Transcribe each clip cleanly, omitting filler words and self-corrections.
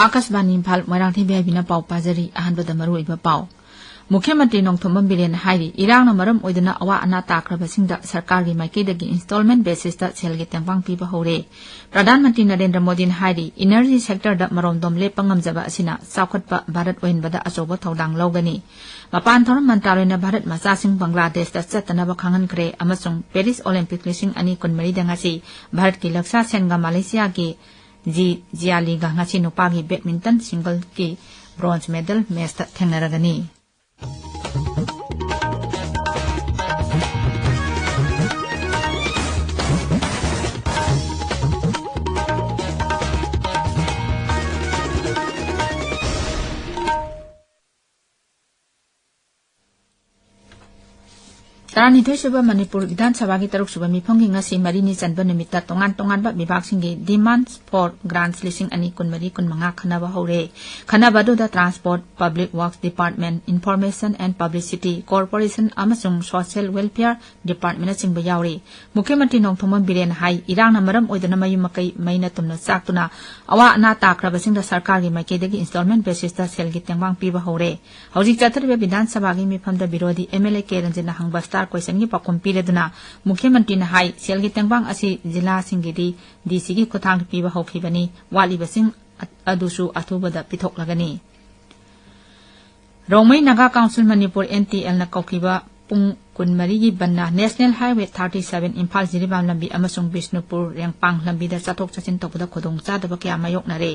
आकाशवाणी इम्फाल मोइरांगथेम इबेहाइबिना पाउ पाजरी अहानबदा मरुओइबा पाउ मुख्यमंत्री नोंथोमबम बिरेन हाइरी इरांगना मरम ओइदना अवा अना ताख्रबसिंगदा सरकारगी माइकेदगी इंस्टॉलमेंट बेसिसदा सेलगी तेंबांग पीबा हौरे प्रधानमंत्री नरेंद्र मोदी हाइरी एनर्जी सेक्टरदा मरोमदोम लेपा ngamjaba asina चाउखटपा भारत ओइनबदा अचौबा थौदांग लौगनी मपान थौरम मंत्रालयना भारत मचासिंग बांग्लादेशदा चतनबा खांगनख्रे अमसुंग पेरिस ओलंपिक लिसिंग अनि कुनमरी दंगासी भारत की लक्ष्य सेनगा मलेशिया की जी जियाली गांगासी नुपागी बैडमिंटन सिंगल की ब्रोंज मेडल मैच थेंगनरगनी Taranithesuba Manipur Vidansabha ki taruksuba mifamgi ngasi marini chanba numita tongan-tonganba mibaksingi demands for grants lising ani kunmari kunmanga khanaba hore khanaba da Transport Public Works Department Information and Publicity Corporation amasung Social Welfare Department chingba yauri Mukhyamantri Nongthomam Biren hai irangna maram oidana mayumakai maina tumna chaktuna awa ana takrabasingda sarkargi maikeidagi installment basis da selgi tengbang piba hore hauji chathariba Vidansabha gi mifamda birodi MLA Keranjina hangbasta question की पाकुम पीरेदुना मुख्यमंत्री ने high cell की तेंबांग असी जिला सिंगिदी DC की खुथांग पीबा होखिबनी वालिबसिंग अदुसु अथुबदा पिथोकलगनी रोमई Naga council Manipur NTL ना कौखिबा पुंग कुनमरी की बन्ना नेशनल हाईवे 37 इम्फाल जिरिबाम लंबी अमसुंग बिष्णुपुर रेंगपांग लंबीदा चथोक चचिन तौबदा खुदोंग चादबा क्या मायोकनरे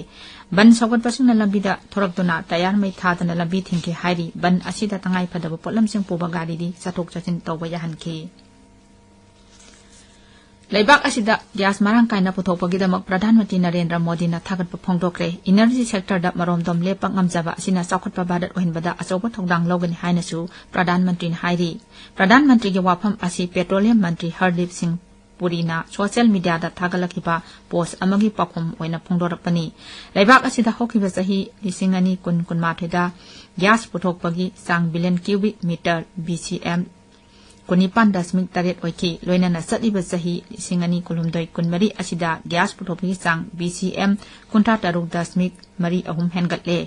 बन सौगतपसिंग लंबीदा थोरकदुना तयार मै थादना लंबी थिंके हाइरी बन असिदा तंगाई फदबा पोलमसिंग पुबा गाड़ीदी चथोक चचिन तौबा याहनखि लेबाक असिदा ग्यास मारंग कायना पुथोकपगिदमक प्रधानमंत्री नरेंद्र मोदी ना थागतपा फोंदोक्रे एनर्जी सेक्टर दा मरोमदोम लेपा ngamjaba asina चाउखटपा भारत ओहिनबदा अचौबा थौदांग लौगनी हाइनसु प्रधानमंत्री हाइरी प्रधानमंत्री के वाफम असि पेट्रोलियम मंत्री हरदीप सिंह पुरीना सोशल मीडिया दा थागलखिबा पोस्ट अमगी पाखुम ओइना फोंदोरपनी लेबाक असिदा होखिबा सही लिसिंग अनि कुन कुनमाथेदा ग्यास पुथोकपगी सांग बिलियन क्यूबिक मीटर BCM कुनिपान दशमिक तरेट ओइखि लोइनाना सतलिबा सही सिंगनी कुलुमदोइ कुनमरी असिदा ग्यास पुथोकपगी सांग BCM कुंथा तरुक दशमिक मरी अहुम हेनगतले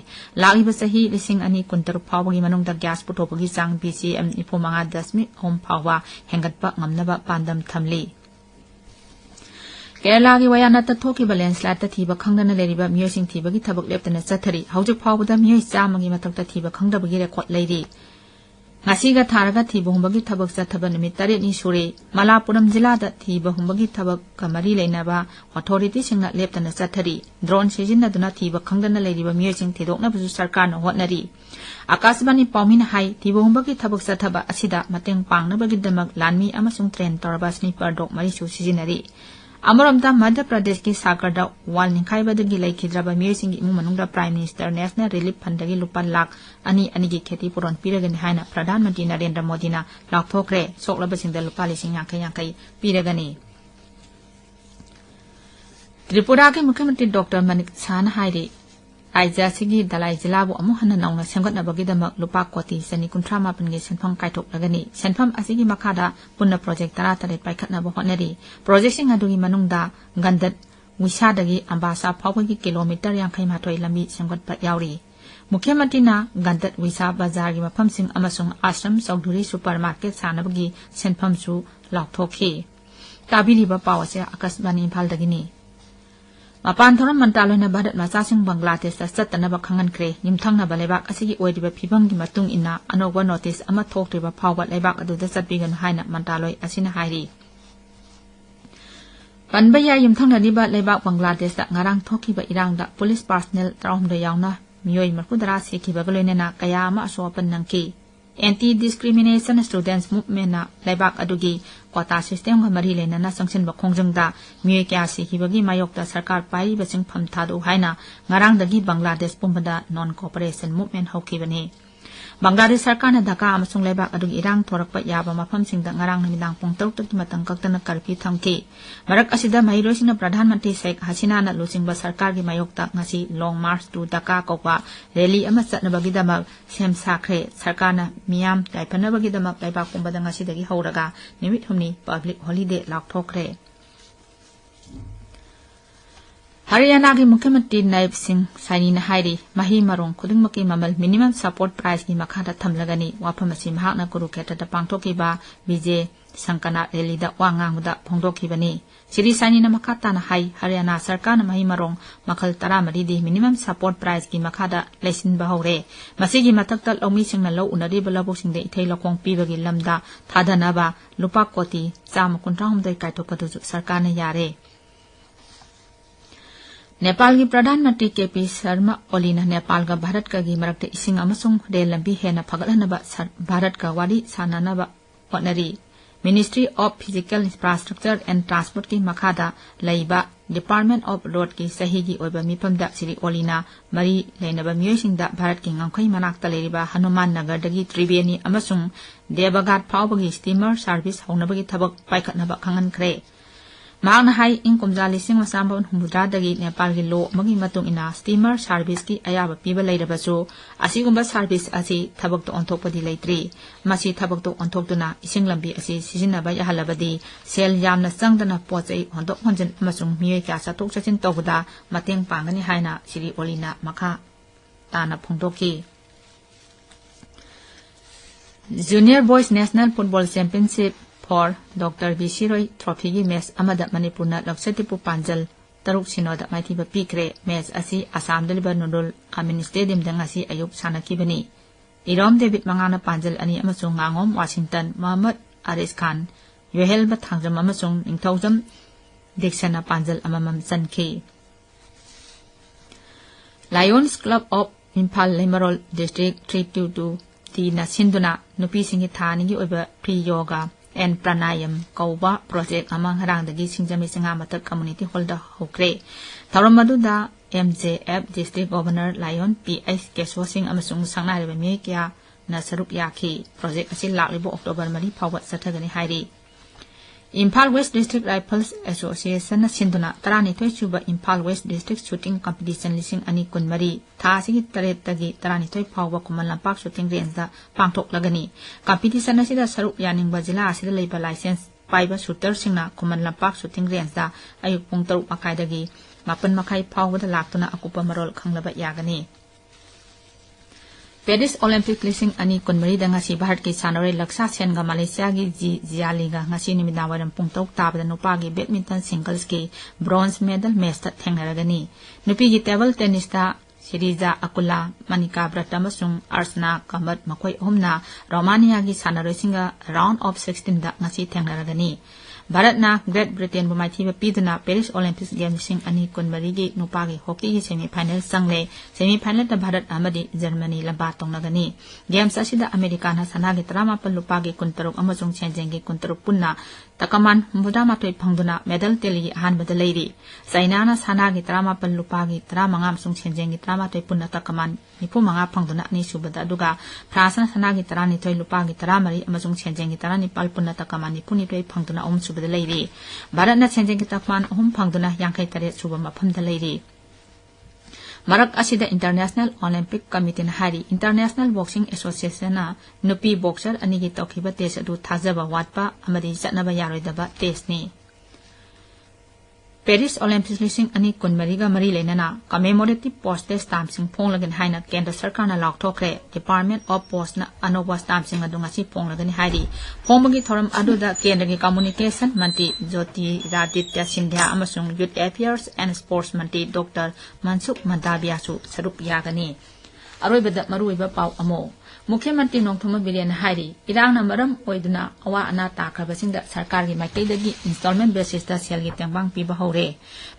लागिबा सही लिसिंग अनि कुंतरुक फावगी मनुंगदा ग्यास पुथोकपगी सांग BCM 25 दशमिक अहुम फावा हेनगतपा ngamnaba पांदम थमली केरला की वयानत थोकिबा लैंडस्लाइड थीबा खंगदना लेरिबा मियोसिंग थीबगी थबक लेपतना चथरी हौजिक फावबदा मियोइ चामगी मतकता थीबा खंगदबगी रेकॉर्ड लेरि ngasiga tharaga thiba humbagi thabak chathaba numit taret ni sure Malappuram जिला दा thiba humbagi thabak kamari leinaba authority singna leptana chathari drone sijinaduna thiba khangdana leiriba miyosing thidokna busu sarkar na hotnari akasbani paumina hai thiba humbagi thabak chathaba asida mateng pangna bagi damak lanmi amasung train torabasni pardok mari su sijinari अमरमदा Madhya Pradesh की सागरदा वाल निखाइबदगी लैखिद्रबा मियोसिंग इमु मनुंगदा prime minister national relief फंडगी लुपा लाख अनि अनिगी खेती पुरन पिरगनि हाइना प्रधानमंत्री नरेंद्र मोदी ना लाखथोक्रे सोक्लबसिंगदा लुपा लिसिंग यांखै पिरगनि त्रिपुरा के मुख्यमंत्री डॉक्टर मनिक सान हाइरे आइजासिगी दलाई जिलाबु अमु हन्ना नौना सेमगतनबगिदमक लुपा कोटी सनी 38 गे सेनफम काइथोकलगनि सेनफम असिगी मखादा पुन्ना project 13 पाइखतनबो honorary projecting अदुगी मनुंगदा गंदत विसादगी Ambassa फावगी kilometre 52 लंबी सेमगतपा यावरी मुख्यमंत्री ना गंदत विसा बाजार की मफमसिंग अमसुंग आश्रम चौधरी सुपरमार्केट सानबगी सेनफमसु लाउथोखि ताबिरिबा पावसे आकाशवाणी इम्फालदगिनी मपान थोरम मंत्रालयना भारत मचासिंग बांग्लादेश चतनबा खंगनख्रे निमथंगनबा लेबाक असिगी ओइदिबा फिबमगी मतुंग इना अनोबा नोटिस अमा थोक्त्रिबा फावबा लेबाक अदुदा चतबिगन हाइना मंत्रालय असिना हाइरी पनबया युमथंगनदिबा लेबाक बांग्लादेश ngarang थोखिबा इरांगदा पुलिस पर्सनल त्राउमदा यावना मियोइ मरकुदरा सेखिबा लोइनेना कया अमा असोपन नंकी एंटी डिस्क्रिमिनेशन स्टूडेंट्स मूवमेंट ना लेबाक अदुगी कोटा सिस्टम मरी लेना संगसिनबा खोंजंगदा मियोइ क्या सिखिबगी मायोक्ता सरकार पाइबसिंग फमथादु हाइना ngarangdagi बांग्लादेश पुंबदा नॉन कोऑपरेशन मूवमेंट हौखिबने बांग्लादेश सरकार ने ढाका अमसुंग लेबाक अदुगी इरांग थोरकपा याबा मफमसिंगदा ngarang नमिदांग पुंग 6 की मतंग कक्तना कर्फ्यू थमखि मरक असिदा महिलोसिंगना प्रधानमंत्री शेख हसीना ना लुसिंगबा सरकार की मायोक्ता ngasi long march to Dhaka कोपा रैली अमा चतनबगिदमक सेम साख्रे सरकार ना मियाम ताइफनबगिदमक लेबाक पुंबदा ngasi हौरगा निमित हमनी पब्लिक हॉलिडे लाउथोक्रे Haryana ki Mukhyamantri Naib Singh Saini na hairi mahi marong khudingmaki mamal minimum support price ki makhada thamlagani wafam asi mahakna Kurukshetra da pangthokiba BJ Sankana rally da wanganguda phongdokhibani Siri Saini na makata na hai Haryana sarkar na mahi marong makhal 13 di minimum support price ki makhada laisinba hore masigi matakta lomi sing na lo unari balabo sing de ithei lokong pibagi lamda thadanaba lupa koti 153 kaithopadu sarkar na yare Nepal की प्रधानमंत्री KP Sharma Oli ने नेपाल का भारत का की मरक्ते इसिंग अमसुंग rail लंबी है न फगलनबा भारत का वाली सानानबा होनरी ministry of physical infrastructure and transport की मखादा लईबा डिपार्टमेंट ऑफ रोड की सही की ओइबा मिफमदा सिरी ओलीना मरी लेनबा मियोसिंगदा भारत की ngangkhai manakta लेरिबा हनुमान नगर दगी त्रिवेणी अमसुंग देवघाट फावबगी स्टीमर सर्विस होनबगी थबक पाइखतनबा खंगनख्रे Maang hai ing kumja lising masambon humudra dagi Nepal ki law magi matung ina steamer service ki ayaba piba leirabasu asigumba service asi thabak to onthok padi leitri masi thabak to onthok tuna ising lambi asi sisinaba yahalabadi sel yamna sangdana pochai hondok honjen amasung miyoi kya satok chachin tawda mateng pangani haina siri olina makha tana phongdoki Junior Boys National Football Championship for Dr. B.C. Roy Trophy ki match amada Manipur na Laksatipu Panjal taruk sinoda maithiba pikre match asi Assam daliba Nodol Kamin Stadium da ngasi ayuk sanakibani Irom David Mangana Panjal ani amasung ngangom Washington Muhammad Aris Khan Yohel ba thangjam amasung Ningthaujam Dixana Panjal amamam sanki Lions Club of Imphal Limarol District 322 di na sinduna nupi singi thani gi oiba pre yoga and pranayam kauba project amang harang dagi singjami singa matak community hall da hokre tharamadu da MJF district governor Lion PS Keswa Singh amasung sangna reba mi kya na sarup yakhi project asi laklibo October mari phawat sathagani hairi Imphal West District Rifles Association na sinduna tarani toy chuba Imphal West District shooting competition lising ani kunmari tha sigi taret tagi tarani toy phawwa kumal lampak shooting range da pangthok lagani competition asida sarup yaning bajila asida leiba license paiba shooter singna kumal lampak shooting range da ayuk pung 3 makai dagi mapan makai phawwa da laktuna akupa marol khanglaba yagani Paris Olympic lising ani kunmari da ngasi Bharat ki sanore Laksa Sen ga Malaysia gi Jiali ga ngasi nimida waram pungtok tabada nupa gi badminton singles ki bronze medal match ta thengnaragani nupi gi table tennis ta Siriza Akula Manika Bratamasung Arsna Kamat Makhoi Homna Romania gi sanore singa round of 16 da ngasi thengnaragani Bharat na Great Britain bu maithiba piduna Paris Olympics Games sing ani kunmari gi nupa gi hockey gi semi final sangle semi final da Bharat amadi Germany lamba tongnagani games asida America na sana gi trama pal lupa gi kuntaruk amasung chenjeng gi kuntaruk punna takaman muda matoi phangduna medal teli han badaleiri China na sana gi trama pal lupa gi trama ngam sung chenjeng gi trama toi punna takaman nipu manga phangduna ni subada duga France na sana gi trani toi lupa gi tramari amasung chenjeng gi trani pal punna takaman ni puni toi phangduna subada leiri Bharat na chenjeng gi takman phangduna 53 suba mafam da leiri Marak asida International Olympic Committee na hari International Boxing Association na nupi boxer ani gi tawkhiba test adu thajaba watpa amadi chatnaba yaroidaba test ni Paris Olympics lising ani kunmari ga mari leinana commemorative postage stamp sing phonglagin haina kendra sarkar na lakthokre Department of Post na anoba stamp sing adu ngasi phonglagani hari phongbagi thoram adu da kendra gi communication mantri Jyoti Raditya Sindhya amasung Youth Affairs and Sports mantri Dr. Mansukh Mandavia su sarup yagani aroibada maruiba pau amo Mukhyamantri Nongthoma Biren hairi irangna maram oiduna awa ana takrabasinda sarkar gi maikaidagi installment basis da sel gi tengbang piba hore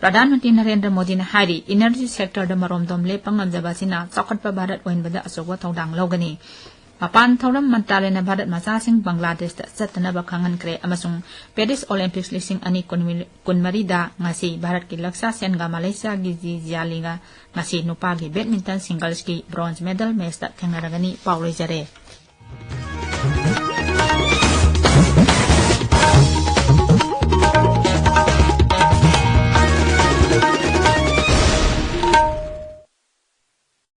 Pradhanmantri Narendra Modi na hairi energy sector da maromdom le pangamjabasina chakhatpa Bharat oinbada asoba thodang logani Mapan thoram mantrale na Bharat macha sing Bangladesh da chatna ba khangan kre amasung Paris Olympics lising ani kunmari da ngasi Bharat ki Laksa Sen ga Malaysia gi Jiali ga ngasi nupa gi badminton singles ki bronze medal match da thengnaragani pauloi jare